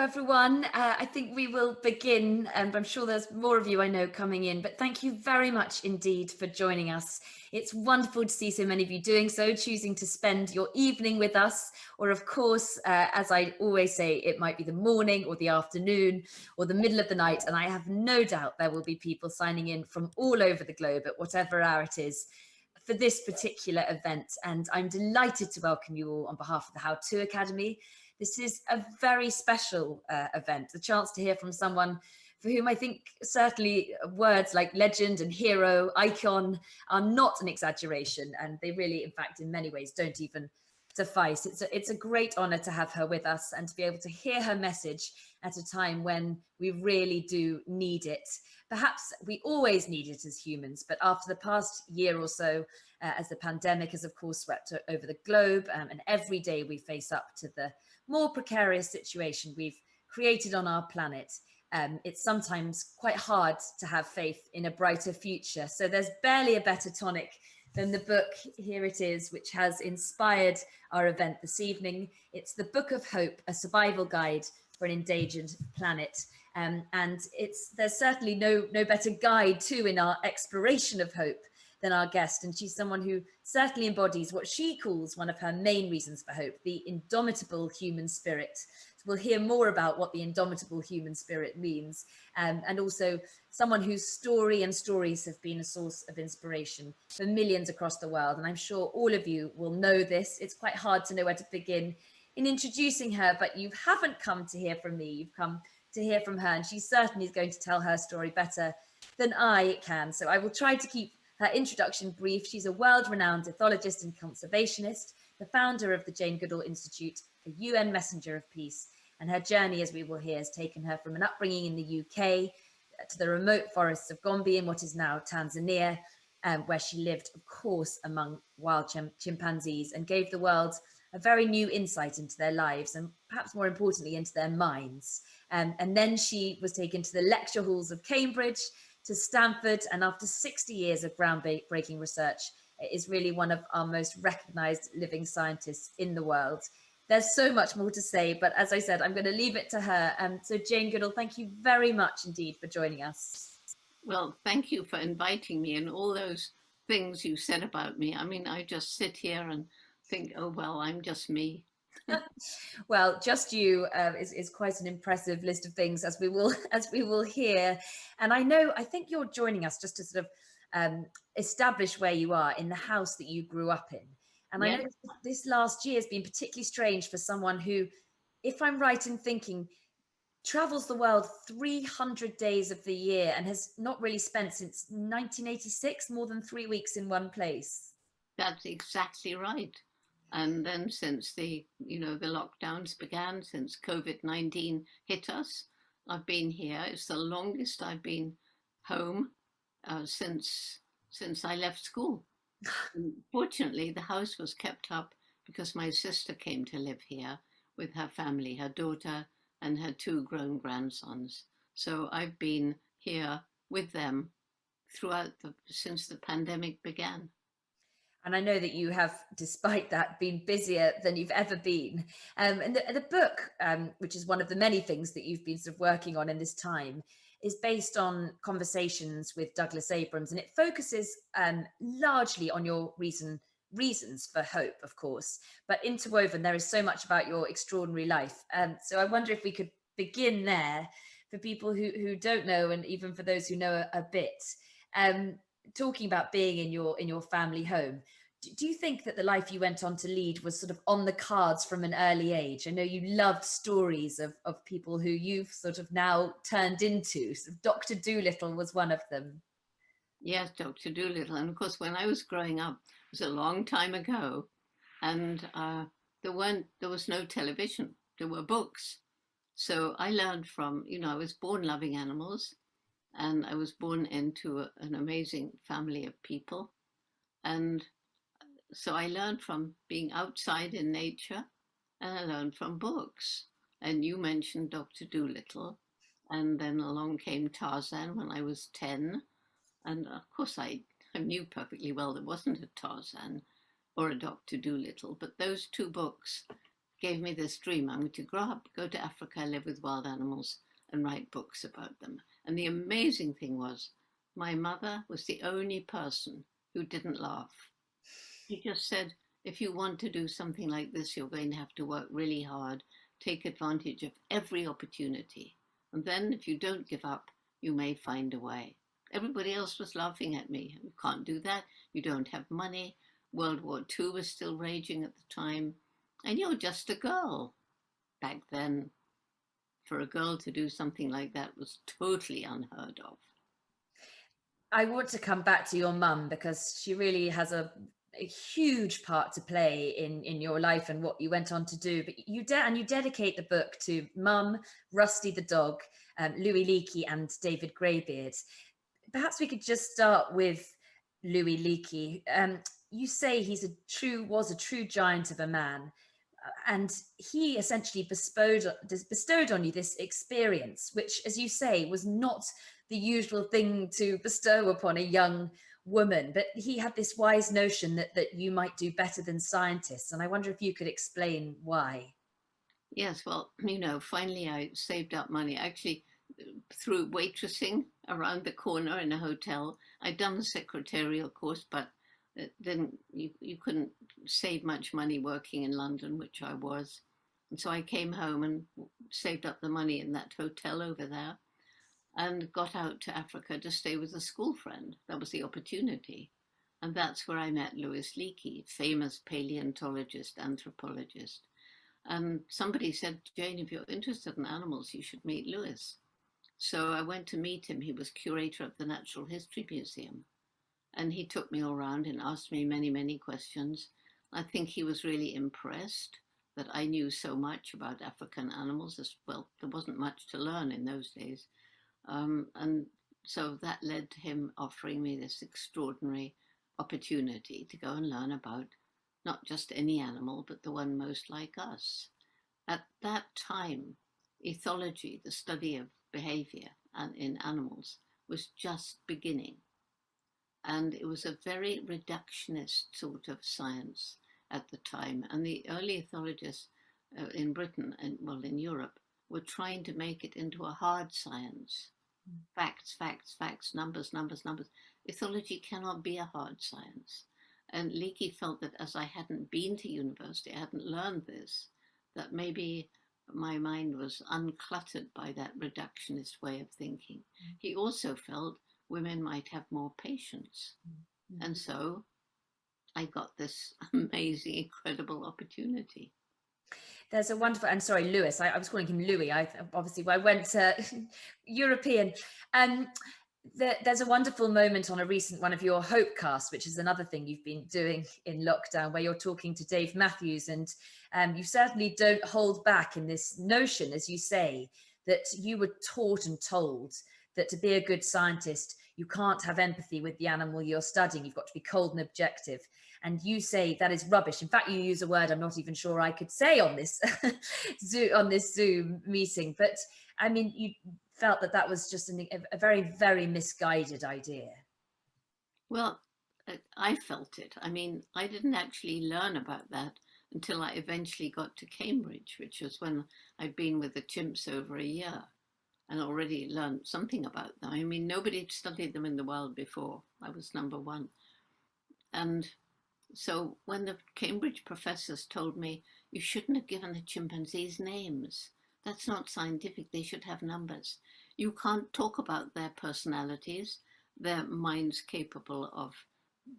everyone. I think we will begin, and I'm sure there's more of you I know coming in, but thank you very much indeed for joining us. It's wonderful to see so many of you doing so, choosing to spend your evening with us, or of course, as I always say, it might be the morning or the afternoon or the middle of the night, and I have no doubt there will be people signing in from all over the globe at whatever hour it is for this particular event. And I'm delighted to welcome you all on behalf of the How To Academy. This is a very special event, the chance to hear from someone for whom I think certainly words like legend and hero, icon are not an exaggeration, and they really, in fact, in many ways don't even suffice. It's a great honor to have her with us and to be able to hear her message at a time when we really do need it. Perhaps we always need it as humans, but after the past year or so, as the pandemic has of course swept over the globe, and every day we face up to the more precarious situation we've created on our planet, it's sometimes quite hard to have faith in a brighter future. So there's barely a better tonic than the book, here it is, which has inspired our event this evening. It's The Book of Hope, a survival guide for an endangered planet. And there's certainly no better guide too in our exploration of hope than our guest. And she's someone who certainly embodies what she calls one of her main reasons for hope, the indomitable human spirit. So we'll hear more about what the indomitable human spirit means, and also someone whose story and stories have been a source of inspiration for millions across the world. And I'm sure all of you will know this. It's quite hard to know where to begin in introducing her, but you haven't come to hear from me, you've come to hear from her, and she certainly is going to tell her story better than I can. So I will try to keep her introduction brief. She's a world-renowned ethologist and conservationist, the founder of the Jane Goodall Institute, a UN Messenger of Peace, and her journey, as we will hear, has taken her from an upbringing in the UK to the remote forests of Gombe in what is now Tanzania, where she lived, of course, among wild chimpanzees and gave the world a very new insight into their lives and perhaps more importantly into their minds. And then she was taken to the lecture halls of Cambridge, to Stanford, and after 60 years of groundbreaking research, is really one of our most recognized living scientists in the world. There's so much more to say, but as I said, I'm going to leave it to her. So Jane Goodall, thank you very much indeed for joining us. Well, thank you for inviting me, and all those things you said about me. I mean, I just sit here and think, oh, well, I'm just me. Well, just you is quite an impressive list of things, as we will hear. And I think you're joining us just to sort of establish where you are in the house that you grew up in. And Yeah. I know this last year has been particularly strange for someone who, if I'm right in thinking, travels the world 300 days of the year and has not really spent since 1986 more than 3 weeks in one place. That's exactly right. And then since the lockdowns began, since COVID-19 hit us, I've been here. It's the longest I've been home since I left school. Fortunately, the house was kept up because my sister came to live here with her family, her daughter and her 2 grown grandsons. So I've been here with them since the pandemic began. And I know that you have, despite that, been busier than you've ever been. And the book, which is one of the many things that you've been sort of working on in this time, is based on conversations with Douglas Abrams, and it focuses largely on your reasons for hope, of course, but interwoven there is so much about your extraordinary life. So I wonder if we could begin there for people who don't know, and even for those who know a bit. Talking about being in your family home, do you think that the life you went on to lead was sort of on the cards from an early age? I know you loved stories of people who you've sort of now turned into. So Dr. Doolittle was one of them. Yes, Dr. Doolittle. And of course, when I was growing up, it was a long time ago, and there was no television. There were books. So I learned from, I was born loving animals, and I was born into an amazing family of people. And so I learned from being outside in nature, and I learned from books. And you mentioned Dr. Doolittle, and then along came Tarzan when I was 10. And of course, I knew perfectly well there wasn't a Tarzan or a Dr. Doolittle, but those 2 books gave me this dream. I'm going to grow up, go to Africa, live with wild animals, and write books about them. And the amazing thing was, my mother was the only person who didn't laugh. She just said, if you want to do something like this, you're going to have to work really hard, take advantage of every opportunity. And then if you don't give up, you may find a way. Everybody else was laughing at me. You can't do that. You don't have money. World War II was still raging at the time. And you're just a girl. Back then, for a girl to do something like that was totally unheard of. I want to come back to your mum because she really has a huge part to play in your life and what you went on to do. But you dedicate the book to Mum, Rusty the dog, Louis Leakey, and David Greybeard. Perhaps we could just start with Louis Leakey. You say was a true giant of a man, and he essentially bestowed on you this experience, which, as you say, was not the usual thing to bestow upon a young woman. But he had this wise notion that you might do better than scientists, and I wonder if you could explain why. Yes, well, finally I saved up money. Actually, through waitressing around the corner in a hotel. I'd done the secretarial course, but you couldn't save much money working in London, which I was. And so I came home and saved up the money in that hotel over there and got out to Africa to stay with a school friend. That was the opportunity. And that's where I met Louis Leakey, famous paleontologist, anthropologist. And somebody said, Jane, if you're interested in animals, you should meet Louis. So I went to meet him. He was curator of the Natural History Museum. And he took me all around and asked me many, many questions. I think he was really impressed that I knew so much about African animals as well. There wasn't much to learn in those days. And so that led to him offering me this extraordinary opportunity to go and learn about not just any animal, but the one most like us. At that time, ethology, the study of behavior in animals, was just beginning. And it was a very reductionist sort of science at the time. And the early ethologists in Britain and, in Europe, were trying to make it into a hard science. Facts, facts, facts, numbers, numbers, numbers. Ethology cannot be a hard science. And Leakey felt that as I hadn't been to university, I hadn't learned this, that maybe my mind was uncluttered by that reductionist way of thinking. He also felt women might have more patience. And so I got this amazing, incredible opportunity. There's a wonderful, and sorry, Lewis, I was calling him Louis. I went European. There's a wonderful moment on a recent one of your Hopecast, which is another thing you've been doing in lockdown, where you're talking to Dave Matthews, and you certainly don't hold back in this notion, as you say, that you were taught and told that to be a good scientist, you can't have empathy with the animal you're studying. You've got to be cold and objective. And you say that is rubbish. In fact, you use a word I'm not even sure I could say on this Zoom meeting. But I mean, you felt that was just a very, very misguided idea. Well, I felt it. I mean, I didn't actually learn about that until I eventually got to Cambridge, which was when I'd been with the chimps over a year and already learned something about them. I mean, nobody had studied them in the wild before. I was number one. And so when the Cambridge professors told me, you shouldn't have given the chimpanzees names. That's not scientific. They should have numbers. You can't talk about their personalities, their minds capable of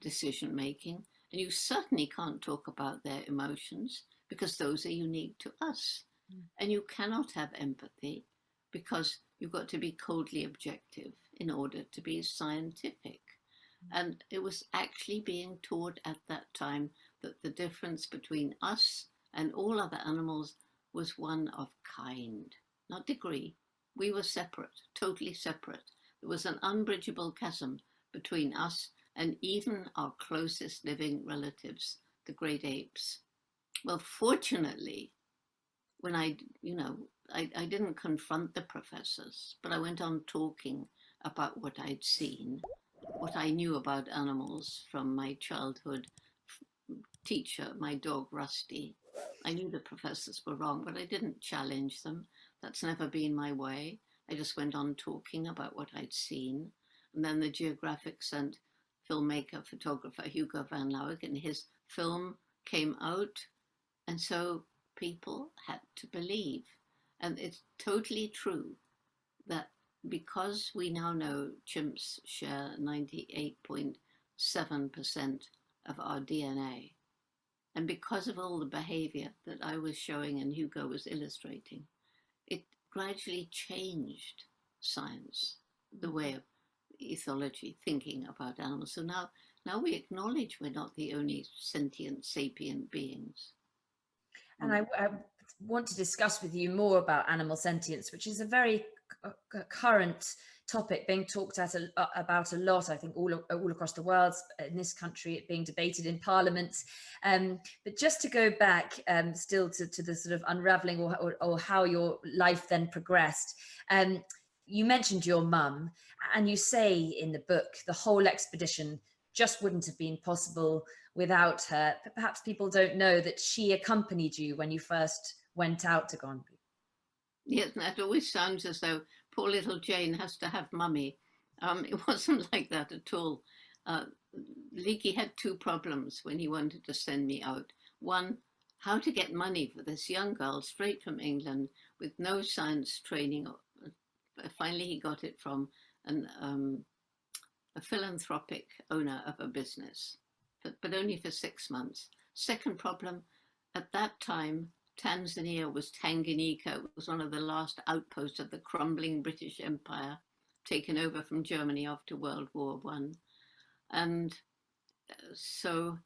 decision making, and you certainly can't talk about their emotions because those are unique to us. And you cannot have empathy because you've got to be coldly objective in order to be scientific. And it was actually being taught at that time that the difference between us and all other animals was one of kind, not degree. We were separate, totally separate. There was an unbridgeable chasm between us and even our closest living relatives, the great apes. Well, fortunately, when I didn't confront the professors, but I went on talking about what I'd seen, what I knew about animals from my childhood teacher, my dog Rusty, I knew the professors were wrong, but I didn't challenge them. That's never been my way. I just went on talking about what I'd seen. And then the Geographic sent filmmaker, photographer Hugo van Lauwijk, and his film came out. And so people had to believe. And it's totally true that because we now know chimps share 98.7% of our DNA, and because of all the behavior that I was showing and Hugo was illustrating, it gradually changed science, the way of ethology, thinking about animals. So now we acknowledge we're not the only sentient, sapient beings. And I want to discuss with you more about animal sentience, which is a very current topic being talked about a lot, I think, all across the world. In this country, it being debated in Parliament. But just to go back still to the sort of unraveling or how your life then progressed, you mentioned your mum, and you say in the book the whole expedition just wouldn't have been possible without her. But perhaps people don't know that she accompanied you when you first went out to Gombe. Yes, that always sounds as though poor little Jane has to have mummy. It wasn't like that at all. Leakey had two problems when he wanted to send me out. One, how to get money for this young girl straight from England with no science training. Finally, he got it from a philanthropic owner of a business, but only for 6 months. Second problem, at that time, Tanzania was Tanganyika. It was one of the last outposts of the crumbling British Empire, taken over from Germany after World War I. And so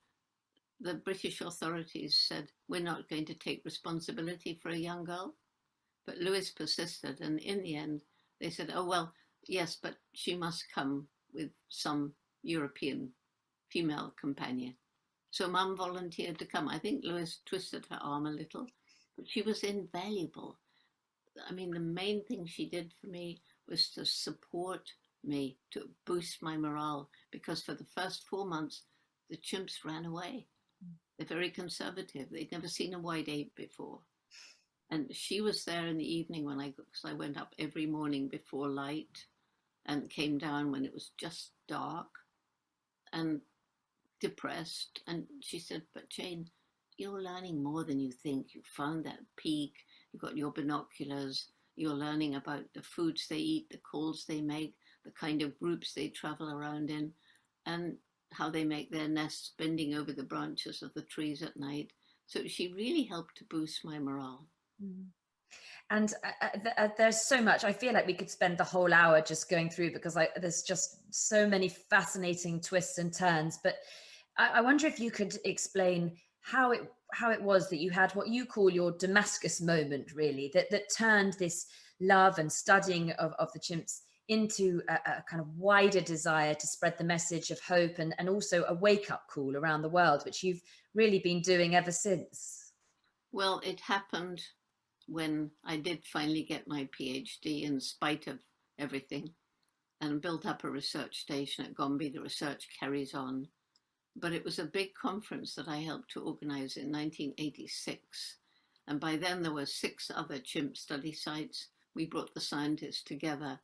the British authorities said, we're not going to take responsibility for a young girl. But Louis persisted, and in the end, they said, oh, well, yes, but she must come with some European female companion. So Mum volunteered to come. I think Louis twisted her arm a little, but she was invaluable. I mean, the main thing she did for me was to support me, to boost my morale, because for the first 4 months, the chimps ran away. They're very conservative. They'd never seen a white ape before. And she was there in the evening because I went up every morning before light and came down when it was just dark and depressed. And she said, but Jane, you're learning more than you think. You found that peak, you got your binoculars, you're learning about the foods they eat, the calls they make, the kind of groups they travel around in, and how they make their nests bending over the branches of the trees at night. So she really helped to boost my morale. And there's so much. I feel like we could spend the whole hour just going through, because there's just so many fascinating twists and turns. But I wonder if you could explain how it was that you had what you call your Damascus moment, really, that turned this love and studying of the chimps into a kind of wider desire to spread the message of hope and also a wake-up call around the world, which you've really been doing ever since. Well, it happened when I did finally get my PhD in spite of everything, and built up a research station at Gombe. The research carries on. But it was a big conference that I helped to organize in 1986. And by then there were 6 other chimp study sites. We brought the scientists together,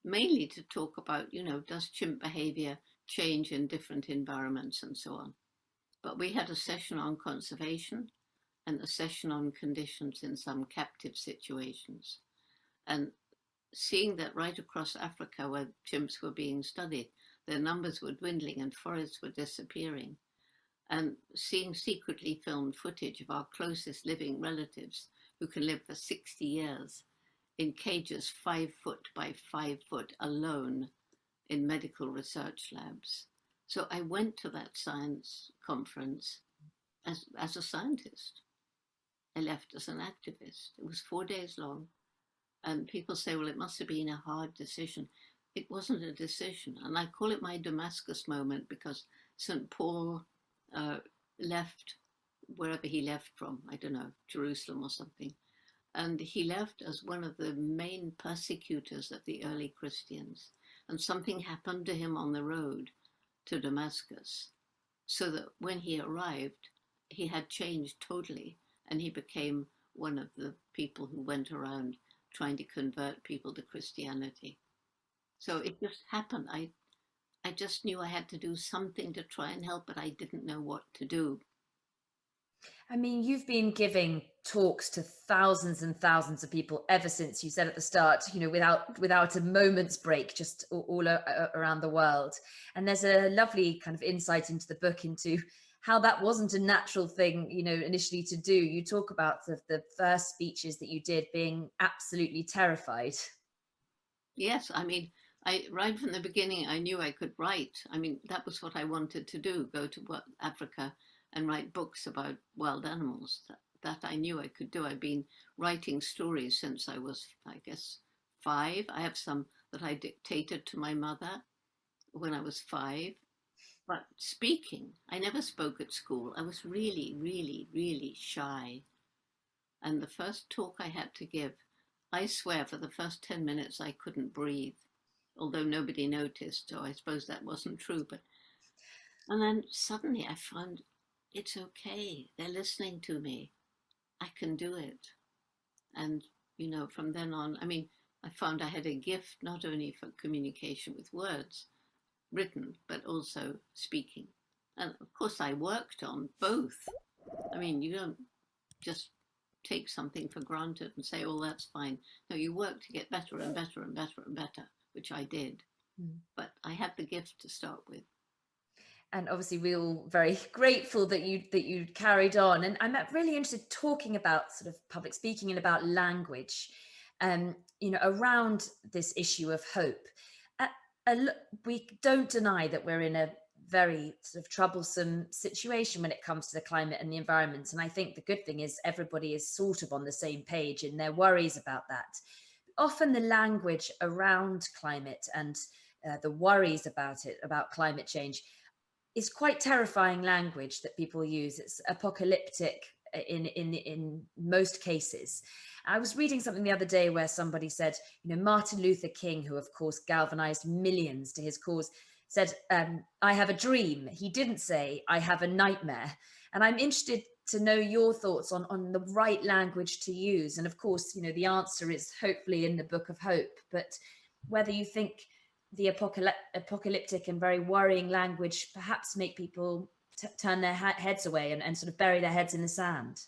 mainly to talk about, does chimp behavior change in different environments and so on. But we had a session on conservation and a session on conditions in some captive situations. And seeing that right across Africa where chimps were being studied, their numbers were dwindling and forests were disappearing. And seeing secretly filmed footage of our closest living relatives who can live for 60 years in cages 5 foot by 5 foot alone in medical research labs. So I went to that science conference as a scientist. I left as an activist. It was 4 days long. And people say, well, it must have been a hard decision. It wasn't a decision. And I call it my Damascus moment because St. Paul left wherever he left from, I don't know, Jerusalem or something. And he left as one of the main persecutors of the early Christians. And something happened to him on the road to Damascus, so that when he arrived, he had changed totally. and he became one of the people who went around trying to convert people to Christianity. So it just happened. I just knew I had to do something to try and help, but I didn't know what to do. I mean, you've been giving talks to thousands and thousands of people ever since you said at the start, without a moment's break, just around the world. And there's a lovely kind of insight into the book into how that wasn't a natural thing, initially to do. You talk about the first speeches that you did being absolutely terrified. Yes, I mean, right from the beginning, I knew I could write. I mean, that was what I wanted to do, go to Africa and write books about wild animals. That I knew I could do. I've been writing stories since I was, I guess, 5. I have some that I dictated to my mother when I was 5. But speaking, I never spoke at school. I was really, really, really shy. And the first talk I had to give, I swear for the first 10 minutes I couldn't breathe, although nobody noticed, so I suppose that wasn't true. And then suddenly I found it's okay. They're listening to me. I can do it. And, from then on, I mean, I found I had a gift not only for communication with words, written, but also speaking. And of course, I worked on both. I mean, you don't just take something for granted and say, oh, that's fine. No, you work to get better and better and better and better, which I did. But I had the gift to start with. And obviously we're all very grateful that you carried on. And I'm really interested talking about sort of public speaking and about language, around this issue of hope. We don't deny that we're in a very sort of troublesome situation when it comes to the climate and the environment. And I think the good thing is everybody is sort of on the same page in their worries about that. Often the language around climate and the worries about it, about climate change, is quite terrifying language that people use. It's apocalyptic in most cases. I was reading something the other day where somebody said, Martin Luther King, who of course galvanized millions to his cause, said, I have a dream. He didn't say, I have a nightmare. And I'm interested to know your thoughts on the right language to use. And of course, the answer is hopefully in the Book of Hope, but whether you think the apocalyptic and very worrying language perhaps make people turn their heads away and sort of bury their heads in the sand.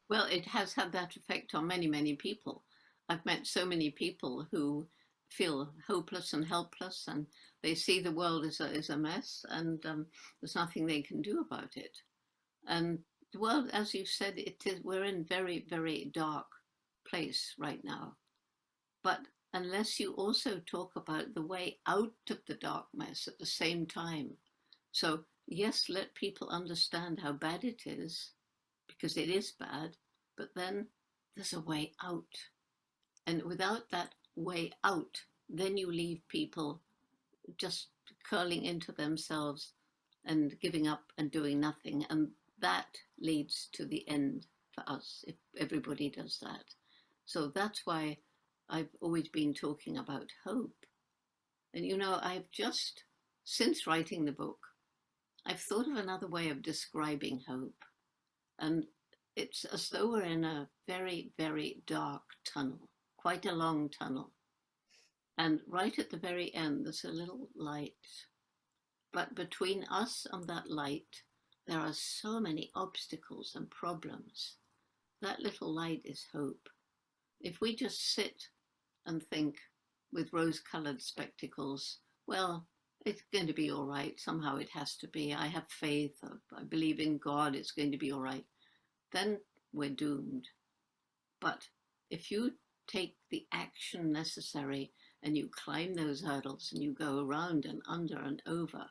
Well, it has had that effect on many, many people. I've met so many people who feel hopeless and helpless, and they see the world as a mess, and there's nothing they can do about it. And the world, as you said, we're in very, very dark place right now. But unless you also talk about the way out of the dark mess at the same time. So yes, let people understand how bad it is, because it is bad, but then there's a way out. And without that way out, then you leave people just curling into themselves and giving up and doing nothing. And that leads to the end for us if everybody does that. So that's why I've always been talking about hope. And I've just, since writing the book, I've thought of another way of describing hope. And it's as though we're in a very, very dark tunnel, quite a long tunnel. And right at the very end, there's a little light. But between us and that light, there are so many obstacles and problems. That little light is hope. If we just sit and think with rose-colored spectacles, well, it's going to be all right. Somehow it has to be. I have faith. I believe in God. It's going to be all right. Then we're doomed. But if you take the action necessary and you climb those hurdles and you go around and under and over,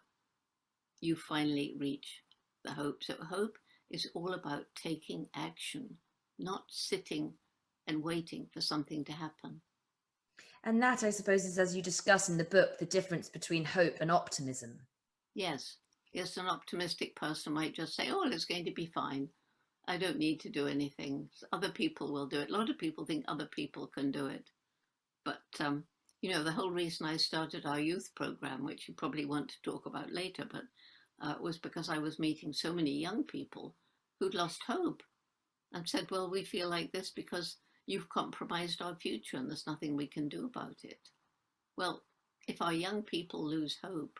you finally reach the hope. So hope is all about taking action, not sitting and waiting for something to happen. And that, I suppose, is, as you discuss in the book, the difference between hope and optimism. Yes. Yes, an optimistic person might just say, oh, it's going to be fine. I don't need to do anything. Other people will do it. A lot of people think other people can do it. But, the whole reason I started our youth program, which you probably want to talk about later, but was because I was meeting so many young people who'd lost hope. and said, well, we feel like this because you've compromised our future and there's nothing we can do about it. Well, if our young people lose hope,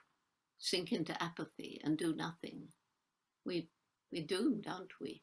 sink into apathy and do nothing, we're doomed, aren't we?